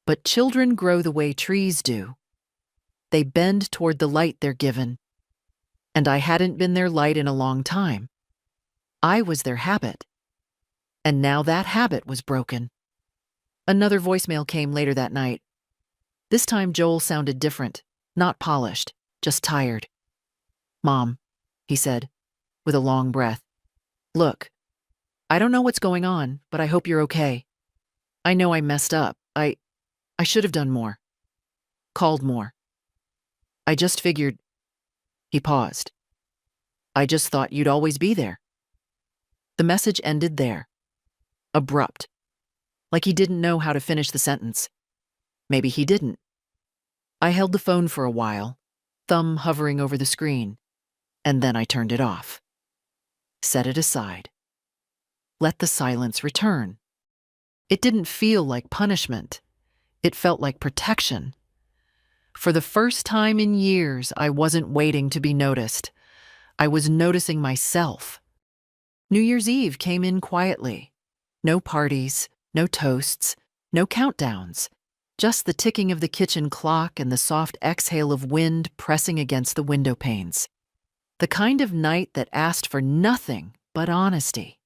But children grow the way trees do. They bend toward the light they're given. And I hadn't been their light in a long time. I was their habit. And now that habit was broken. Another voicemail came later that night. This time Joel sounded different, not polished, just tired. "Mom," he said, with a long breath. "Look, I don't know what's going on, but I hope you're okay. I know I messed up. I should have done more. Called more. I just figured—" He paused. "I just thought you'd always be there." The message ended there. Abrupt. Like he didn't know how to finish the sentence. Maybe he didn't. I held the phone for a while, thumb hovering over the screen, and then I turned it off. Set it aside. Let the silence return. It didn't feel like punishment. It felt like protection. For the first time in years, I wasn't waiting to be noticed. I was noticing myself. New Year's Eve came in quietly. No parties, no toasts, no countdowns. Just the ticking of the kitchen clock and the soft exhale of wind pressing against the window panes. The kind of night that asked for nothing but honesty.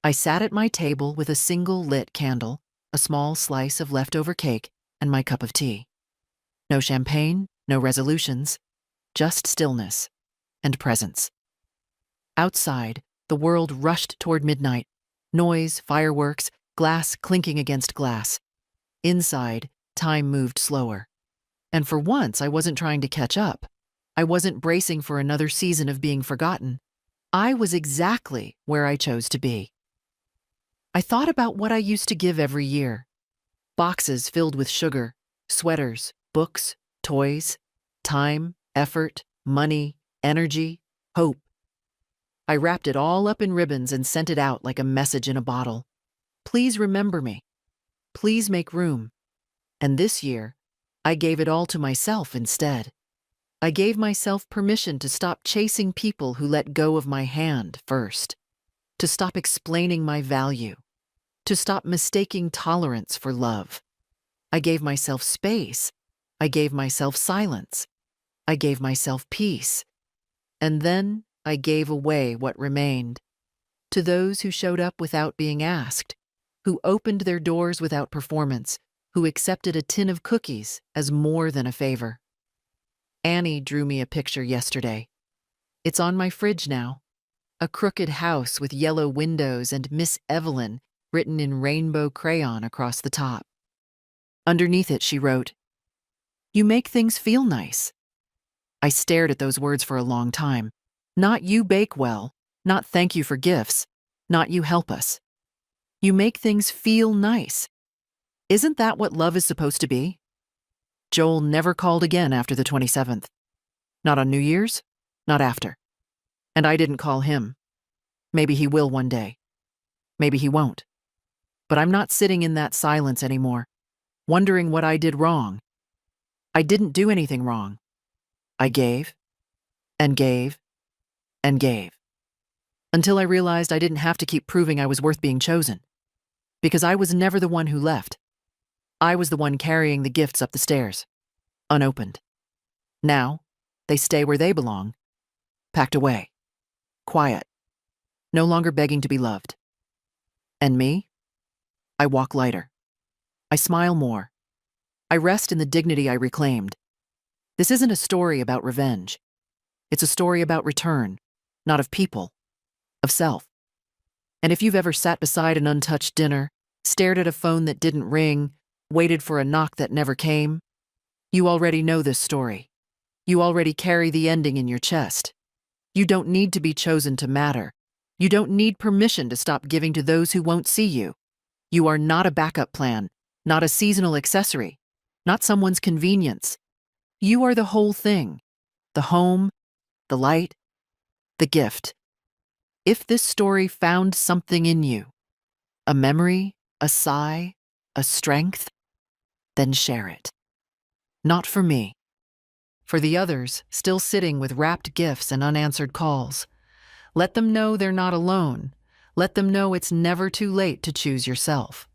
I sat at my table with a single lit candle, a small slice of leftover cake, and my cup of tea. No champagne, no resolutions, just stillness and presence. Outside, the world rushed toward midnight. Noise, fireworks, glass clinking against glass. Inside, time moved slower. And for once, I wasn't trying to catch up. I wasn't bracing for another season of being forgotten. I was exactly where I chose to be. I thought about what I used to give every year. Boxes filled with sugar, sweaters, books, toys, time, effort, money, energy, hope. I wrapped it all up in ribbons and sent it out like a message in a bottle. Please remember me. Please make room. And this year, I gave it all to myself instead. I gave myself permission to stop chasing people who let go of my hand first, to stop explaining my value, to stop mistaking tolerance for love. I gave myself space. I gave myself silence. I gave myself peace. And then I gave away what remained. To those who showed up without being asked, who opened their doors without performance, who accepted a tin of cookies as more than a favor. Annie drew me a picture yesterday. It's on my fridge now. A crooked house with yellow windows and Miss Evelyn written in rainbow crayon across the top. Underneath it, she wrote, "You make things feel nice." I stared at those words for a long time. Not "you bake well," not "thank you for gifts," not "you help us." You make things feel nice. Isn't that what love is supposed to be? Joel never called again after the 27th. Not on New Year's, not after. And I didn't call him. Maybe he will one day. Maybe he won't. But I'm not sitting in that silence anymore, wondering what I did wrong. I didn't do anything wrong. I gave, and gave, and gave. Until I realized I didn't have to keep proving I was worth being chosen. Because I was never the one who left. I was the one carrying the gifts up the stairs, unopened. Now, they stay where they belong, packed away, quiet, no longer begging to be loved. And me? I walk lighter. I smile more. I rest in the dignity I reclaimed. This isn't a story about revenge. It's a story about return, not of people, of self. And if you've ever sat beside an untouched dinner, stared at a phone that didn't ring, waited for a knock that never came, you already know this story. You already carry the ending in your chest. You don't need to be chosen to matter. You don't need permission to stop giving to those who won't see you. You are not a backup plan, not a seasonal accessory, not someone's convenience. You are the whole thing, the home, the light, the gift. If this story found something in you, a memory, a sigh, a strength, then share it. Not for me. For the others, still sitting with wrapped gifts and unanswered calls. Let them know they're not alone. Let them know it's never too late to choose yourself.